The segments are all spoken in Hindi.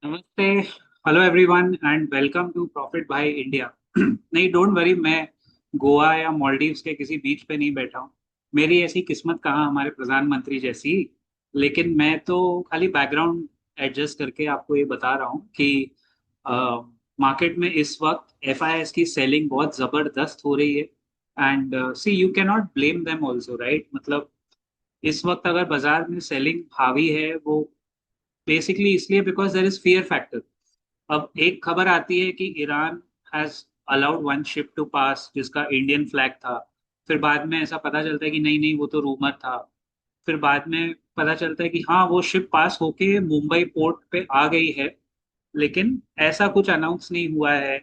नमस्ते। Hello everyone and welcome to profit by India. नहीं, डोंट वरी, मैं गोवा या मालदीव्स के किसी बीच पे नहीं बैठा हूँ। मेरी ऐसी किस्मत कहाँ हमारे प्रधानमंत्री जैसी। लेकिन मैं तो खाली बैकग्राउंड एडजस्ट करके आपको ये बता रहा हूँ कि मार्केट में इस वक्त एफआईएस की सेलिंग बहुत जबरदस्त हो रही है। And see you can not blame them also, right? मतलब इस वक्त अगर बाजार में सेलिंग हावी है वो बेसिकली इसलिए because there is fear factor. अब एक खबर आती है कि Iran has allowed one ship to pass जिसका इंडियन फ्लैग था। फिर बाद में ऐसा पता चलता है कि नहीं नहीं, वो तो रूमर था। फिर बाद में पता चलता है कि हाँ, वो शिप पास होके मुंबई पोर्ट पे आ गई है। लेकिन ऐसा कुछ अनाउंस नहीं हुआ है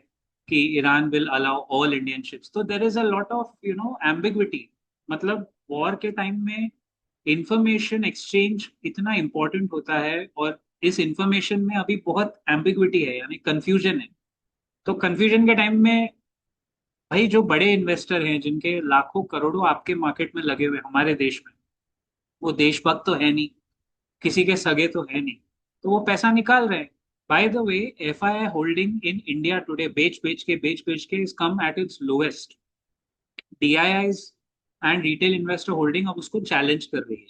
कि Iran will allow all Indian ships. तो there is a lot of ambiguity. मतलब वॉर के टाइम में इंफॉर्मेशन एक्सचेंज इतना इंपॉर्टेंट होता है, और इस इंफॉर्मेशन में अभी बहुत एम्बिग्विटी है, यानी कंफ्यूजन है। तो कंफ्यूजन के टाइम में भाई जो बड़े इन्वेस्टर हैं जिनके लाखों करोड़ों आपके मार्केट में लगे हुए हैं हमारे देश में, वो देशभक्त तो है नहीं, किसी के सगे तो है नहीं, तो वो पैसा निकाल रहे हैं। By the way, FII holding in India today बेच बेच के is come at its lowest. DIIs and retail investor holding अब उसको चैलेंज कर रही है।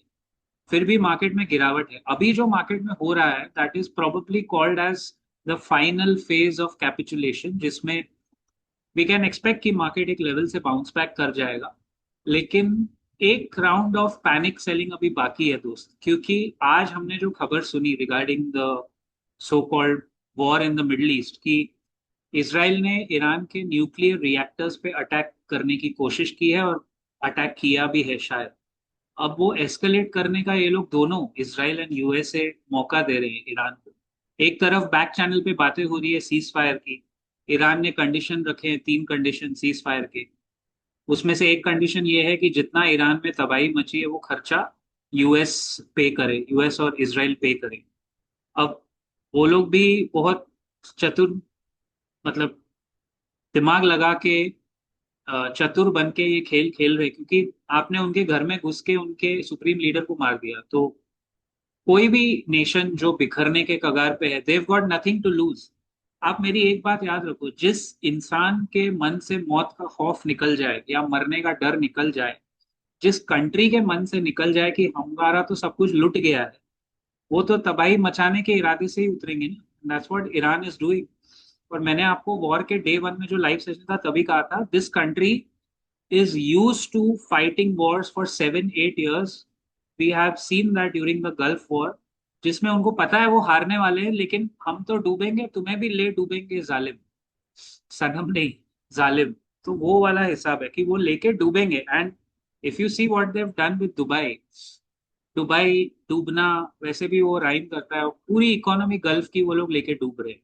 फिर भी मार्केट में गिरावट है। अभी जो मार्केट में हो रहा है that is probably called as the final phase of capitulation, जिसमें वी कैन एक्सपेक्ट कि मार्केट एक लेवल से बाउंस बैक कर जाएगा। लेकिन एक राउंड ऑफ पैनिक सेलिंग अभी बाकी है दोस्त, क्योंकि आज हमने जो खबर सुनी regarding the so called war in the middle east कि इसराइल ने ईरान के न्यूक्लियर रिएक्टर्स पे अटैक करने की कोशिश की है और अटैक किया भी है शायद। अब वो एस्केलेट करने का ये लोग दोनों इसराइल एंड यूएसए मौका दे रहे हैं ईरान को। एक तरफ बैक चैनल पे बातें हो रही है सीज फायर की। ईरान ने कंडीशन रखे हैं, 3 कंडीशन सीज फायर के। उसमें से एक कंडीशन ये है कि जितना ईरान में तबाही मची है वो खर्चा यूएस पे करे, यूएस और इसराइल पे करे। अब वो लोग भी बहुत चतुर, मतलब दिमाग लगा के चतुर बन के ये खेल खेल रहे, क्योंकि आपने उनके घर में घुस के उनके सुप्रीम लीडर को मार दिया। तो कोई भी नेशन जो बिखरने के कगार पे है, देव गॉट नथिंग टू लूज। आप मेरी एक बात याद रखो, जिस इंसान के मन से मौत का खौफ निकल जाए या मरने का डर निकल जाए, जिस कंट्री के मन से निकल जाए कि हमारा तो सब कुछ लुट गया है, वो तो तबाही मचाने के इरादे से ही उतरेंगे ना। That's what Iran is doing. और मैंने आपको वॉर के डे वन में जो लाइव सेशन था तभी कहा था, this country is used to fighting wars for 7-8 years. We have seen that during the Gulf War, जिसमें उनको पता है वो हारने वाले हैं, लेकिन हम तो डूबेंगे, तुम्हें भी ले डूबेंगे जालिम, सनम नहीं, जालिम। तो वो वाला हिसाब है कि वो लेके डूबेंगे। And if you see what they've done with Dubai, Dubai डूबना वैसे भी वो राइम करता है, पूरी इकोनॉमी गल्फ की वो लोग लेके डूब रहे हैं।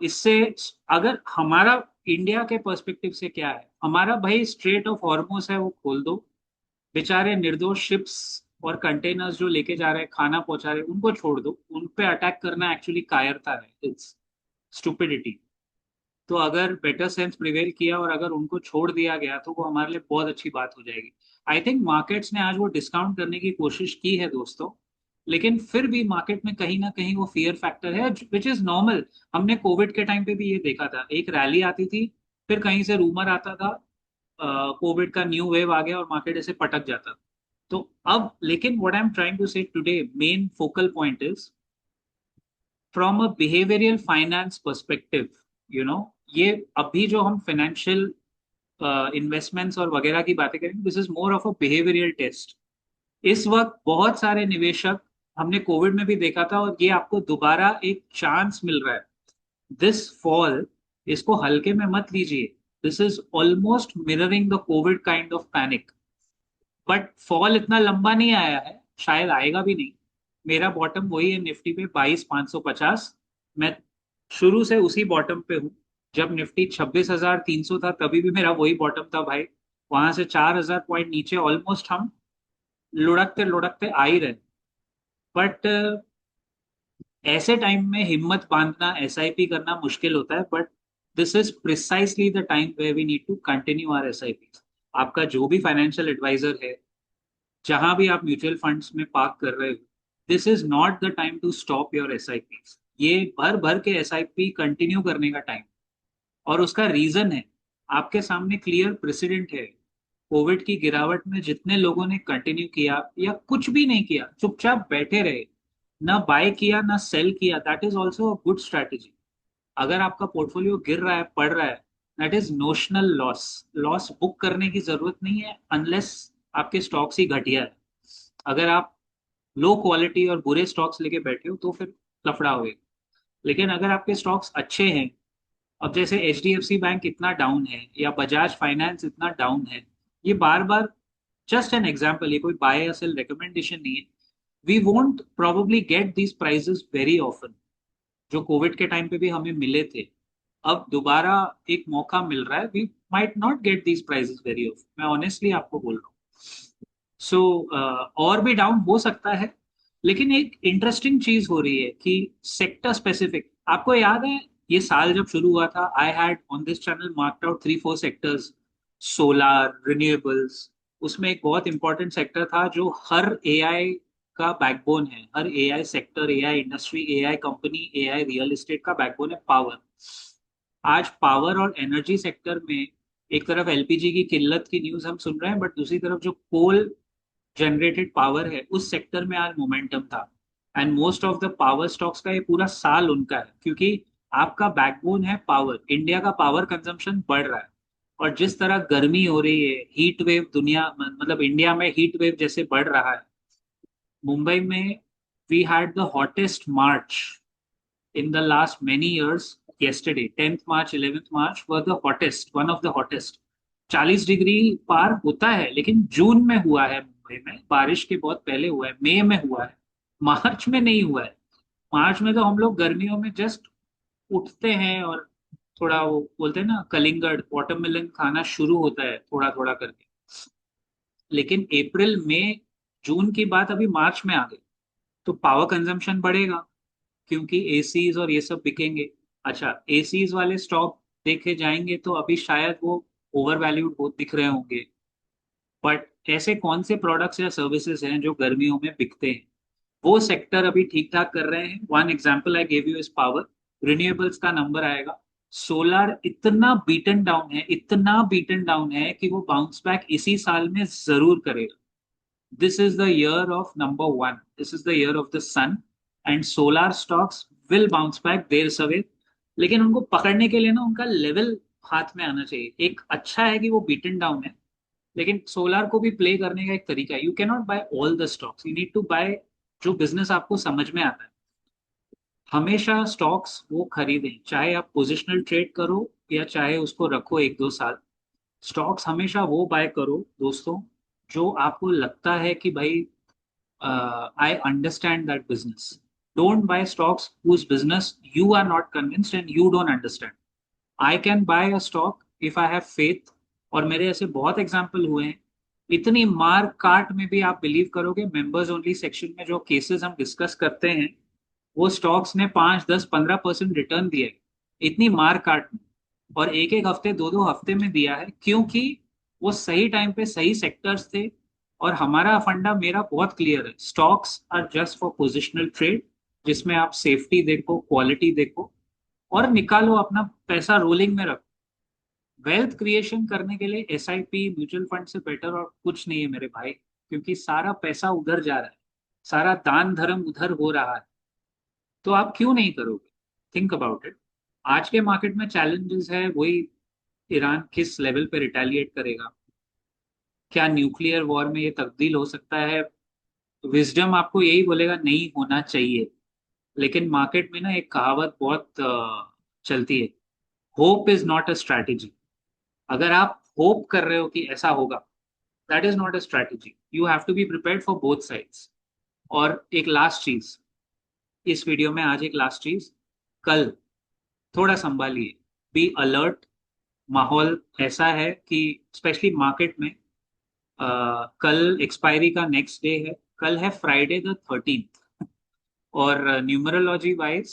इससे अगर हमारा इंडिया के पर्सपेक्टिव से क्या है, हमारा भाई स्ट्रेट ऑफ हॉर्मोस है वो खोल दो। बेचारे निर्दोष शिप्स और कंटेनर्स जो लेके जा रहे हैं, खाना पहुंचा रहे हैं, उनको छोड़ दो। उन पे अटैक करना एक्चुअली कायरता है, इट्स स्टुपिडिटी। तो अगर बेटर सेंस प्रिवेल किया और अगर उनको छोड़ दिया गया तो वो हमारे लिए बहुत अच्छी बात हो जाएगी। आई थिंक मार्केट्स ने आज वो डिस्काउंट करने की कोशिश की है दोस्तों, लेकिन फिर भी मार्केट में कहीं ना कहीं वो फियर फैक्टर है, विच इज नॉर्मल। हमने कोविड के टाइम पे भी ये देखा था, एक रैली आती थी, फिर कहीं से रूमर आता था, कोविड का न्यू वेव आ गया और मार्केट ऐसे पटक जाता था। तो अब लेकिन what I am trying to say today, main focal point is from a behavioural finance perspective. You know, ये अभी जो हम फाइनेंशियल इन्वेस्टमेंट्स और वगैरह की बातें करेंगे, this is more of a behavioural test. इस वक्त बहुत सारे निवेशक, हमने कोविड में भी देखा था और ये आपको दोबारा एक चांस मिल रहा है दिस फॉल। इसको हल्के में मत लीजिए। This is almost mirroring the Covid kind of panic. But fall इतना लंबा नहीं आया है, शायद आएगा भी नहीं। मेरा बॉटम वही है निफ्टी पे 22,550। मैं शुरू से उसी बॉटम पे हूँ। जब निफ्टी 26,300 था तभी भी मेरा वही बॉटम था भाई। वहां से 4,000 पॉइंट नीचे ऑलमोस्ट हम लुढ़कते लुढ़कते आ ही रहे। बट ऐसे टाइम में हिम्मत बांधना, एसआईपी करना मुश्किल होता है। But this is precisely the time way we need to continue our SIP. आपका जो भी फाइनेंशियल एडवाइजर है, जहां भी आप म्यूचुअल फंड्स में पार्क कर रहे हो, this is not the time to stop your S I P. ये भर भर के एस आई पी कंटिन्यू करने का टाइम। और उसका रीजन है, आपके सामने क्लियर प्रेसिडेंट है। कोविड की गिरावट में जितने लोगों ने कंटिन्यू किया या कुछ भी नहीं किया, चुपचाप बैठे रहे, ना बाय किया ना सेल किया, that is also a good strategy. अगर आपका पोर्टफोलियो गिर रहा है, पड़ रहा है, that is notional loss. Loss book करने की जरूरत नहीं है अनलेस आपके स्टॉक्स ही घटिया है। अगर आप लो क्वालिटी और बुरे स्टॉक्स लेके बैठे हो तो फिर लफड़ा होएगा। लेकिन अगर आपके स्टॉक्स अच्छे हैं, अब जैसे H D F C bank इतना डाउन है या बजाज फाइनेंस इतना डाउन है, ये बार बार जस्ट एन एग्जाम्पल, ये कोई बाय या सेल रिकमेंडेशन नहीं है। We won't probably get these prices very often, जो कोविड के टाइम पे भी हमें मिले थे। अब दोबारा एक मौका मिल रहा है, we might not get these prices very often, मैं ऑनेस्टली आपको बोल रहा हूँ। सो और भी डाउन हो सकता है। लेकिन एक इंटरेस्टिंग चीज हो रही है कि सेक्टर स्पेसिफिक, आपको याद है ये साल जब शुरू हुआ था, I had on this channel marked out 3-4 sectors. Solar, renewables, उसमें एक बहुत इंपॉर्टेंट सेक्टर था जो हर एआई का बैकबोन है। हर AI sector, AI industry, AI company, AI real estate का बैकबोन है पावर। आज पावर और एनर्जी सेक्टर में एक तरफ एलपीजी की किल्लत की न्यूज हम सुन रहे हैं, बट दूसरी तरफ जो कोल जनरेटेड पावर है उस सेक्टर में आज मोमेंटम था। And most of the power stocks का ये पूरा साल उनका है, क्योंकि आपका बैकबोन है पावर। इंडिया का पावर कंजम्पशन बढ़ रहा है, और जिस तरह गर्मी हो रही है, हीट वेव, दुनिया मतलब इंडिया में हीट वेव जैसे बढ़ रहा है। मुंबई में we had the hottest March in the last many years. Yesterday 10th March, 11th March were the hottest, one of the hottest। 40 degree पार होता है, लेकिन जून में हुआ है मुंबई में, बारिश के बहुत पहले हुआ है, मई में हुआ है, मार्च में नहीं हुआ है। मार्च में तो हम लोग गर्मियों में जस्ट उठते हैं और थोड़ा वो बोलते हैं ना, कलिंगड़ वाटरमेलन खाना शुरू होता है थोड़ा थोड़ा करके। लेकिन अप्रैल, मई, जून की बात अभी मार्च में आ गई, तो पावर कंजम्पशन बढ़ेगा, क्योंकि एसीज और ये सब बिकेंगे। अच्छा, एसीज वाले स्टॉक देखे जाएंगे तो अभी शायद वो ओवर वैल्यूड बहुत दिख रहे होंगे, बट ऐसे कौन से प्रोडक्ट्स या सर्विसेज हैं जो गर्मियों में बिकते हैं, वो सेक्टर अभी ठीक ठाक कर रहे हैं। One example I gave you is power. Renewables का नंबर आएगा। सोलार इतना बीटन डाउन है, इतना बीटन डाउन है कि वो बाउंस बैक इसी साल में जरूर करेगा। This is the year of number one. This is the year of the sun, and solar stocks will bounce back देर सवेर। लेकिन उनको पकड़ने के लिए ना उनका लेवल हाथ में आना चाहिए। एक अच्छा है कि वो बीटन डाउन है, लेकिन सोलार को भी प्ले करने का एक तरीका है। You can not buy all the stocks, you need to buy जो बिजनेस आपको समझ में आता है। हमेशा स्टॉक्स वो खरीदें, चाहे आप पोजिशनल ट्रेड करो या चाहे उसको रखो 1-2 साल। स्टॉक्स हमेशा वो बाय करो दोस्तों, जो आपको लगता है कि भाई I understand that business. Don't buy stocks whose business you are not convinced and you don't understand. I can buy a stock if I have faith। और मेरे ऐसे बहुत एग्जाम्पल हुए हैं। इतनी मार काट में भी आप बिलीव करोगे, मेंबर्स ओनली सेक्शन में जो केसेस हम डिस्कस करते हैं, वो स्टॉक्स ने 5, 10, 15% रिटर्न दिए, इतनी मार काट में। और एक एक हफ्ते, 2-2 हफ्ते में दिया है, क्योंकि वो सही टाइम पे सही सेक्टर्स थे। और हमारा फंडा, मेरा बहुत क्लियर है, stocks are just for positional trade, जिसमें आप सेफ्टी देखो, क्वालिटी देखो, और निकालो अपना पैसा, रोलिंग में रखो। वेल्थ क्रिएशन करने के लिए एसआईपी, म्यूचुअल फंड से बेटर और कुछ नहीं है मेरे भाई, क्योंकि सारा पैसा उधर जा रहा है, सारा दान धर्म उधर हो रहा है। तो आप क्यों नहीं करोगे? Think about it. आज के मार्केट में चैलेंजेस है वही, ईरान किस लेवल पे रिटेलिएट करेगा, क्या न्यूक्लियर वॉर में ये तब्दील हो सकता है। विजडम आपको यही बोलेगा नहीं होना चाहिए। लेकिन मार्केट में ना एक कहावत बहुत चलती है, hope is not a strategy. अगर आप होप कर रहे हो कि ऐसा होगा, that is not a strategy. You have to be prepared for both sides. और एक लास्ट चीज इस वीडियो में, आज एक लास्ट चीज, कल थोड़ा संभालिए, बी अलर्ट। माहौल ऐसा है कि स्पेशली मार्केट में, कल एक्सपायरी का नेक्स्ट डे है, कल है फ्राइडे द 13th। और न्यूमरोलॉजी वाइज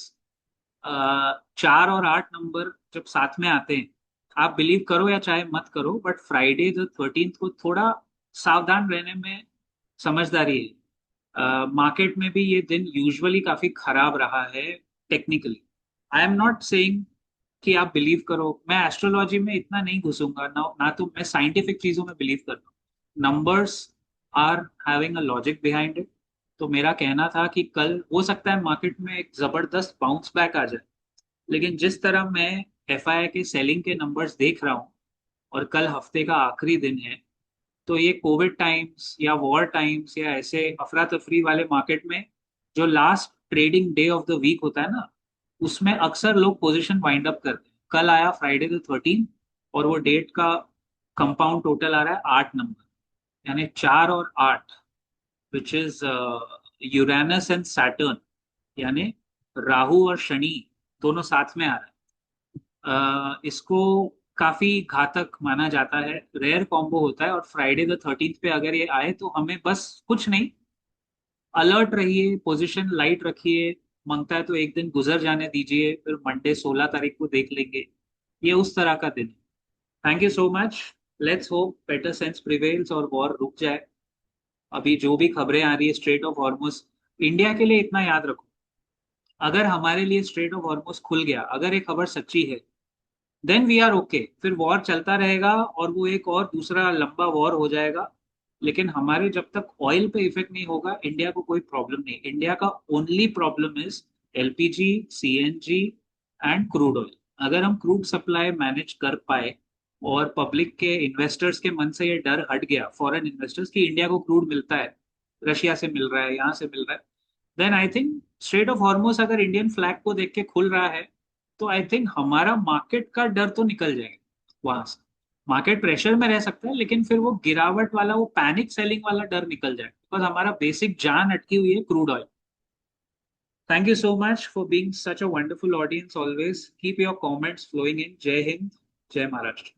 4 और 8 नंबर जब साथ में आते हैं, आप बिलीव करो या चाहे मत करो, बट फ्राइडे द 13th को थोड़ा सावधान रहने में समझदारी है। मार्केट में भी ये दिन यूजुअली काफी खराब रहा है technically. I am not saying कि आप बिलीव करो, मैं एस्ट्रोलॉजी में इतना नहीं घुसूंगा ना, ना तो मैं साइंटिफिक चीजों में बिलीव करता हूँ। Numbers are having a logic behind it. तो मेरा कहना था कि कल हो सकता है मार्केट में एक जबरदस्त बाउंस बैक आ जाए, लेकिन जिस तरह मैं एफआई के सेलिंग के नंबर्स देख रहा हूँ और कल हफ्ते का आखिरी दिन है, तो ये कोविड टाइम्स या वॉर टाइम्स या ऐसे अफरा तफरी वाले मार्केट में जो last trading day of the week होता है ना, उसमें अक्सर लोग पोजीशन वाइंड अप करते हैं। कल आया फ्राइडे द 13 और वो डेट का कंपाउंड टोटल आ रहा है 8 नंबर, यानी 4 और 8, which is Uranus and Saturn, यानी राहु और शनि दोनों साथ में आ रहा है। इसको काफी घातक माना जाता है, रेयर कॉम्बो होता है, और फ्राइडे द 13 पे अगर ये आए तो हमें बस कुछ नहीं, अलर्ट रहिए, पोजीशन लाइट रखिए। मांगता है तो एक दिन गुजर जाने दीजिए, फिर मंडे 16 तारीख को देख लेंगे। ये उस तरह का दिन है। Thank you so much. Let's hope better sense prevails और वॉर रुक जाए। अभी जो भी खबरें आ रही है स्ट्रेट ऑफ हॉर्मुज, इंडिया के लिए इतना याद रखो, अगर हमारे लिए स्ट्रेट ऑफ हॉर्मुज खुल गया, अगर ये खबर सच्ची है, देन वी आर ओके, फिर वॉर चलता रहेगा और वो एक और दूसरा लंबा वॉर हो जाएगा। लेकिन हमारे जब तक ऑयल पे इफेक्ट नहीं होगा, इंडिया को कोई प्रॉब्लम नहीं। इंडिया का only problem is LPG, CNG and crude oil. अगर हम क्रूड सप्लाई मैनेज कर पाए और पब्लिक के इन्वेस्टर्स के मन से ये डर हट गया, फॉरेन इन्वेस्टर्स, की इंडिया को क्रूड मिलता है, रशिया से मिल रहा है, यहाँ से मिल रहा है, then I think strait of Hormuz अगर इंडियन फ्लैग को देख के खुल रहा है, तो आई थिंक हमारा मार्केट का डर तो निकल जाएगा वहां से। मार्केट प्रेशर में रह सकता है, लेकिन फिर वो गिरावट वाला, वो पैनिक सेलिंग वाला डर निकल जाएगा, बिकॉज हमारा बेसिक जान अटकी हुई है crude oil. Thank you so much for being such a wonderful audience always. Keep your comments flowing in. जय हिंद, जय महाराष्ट्र।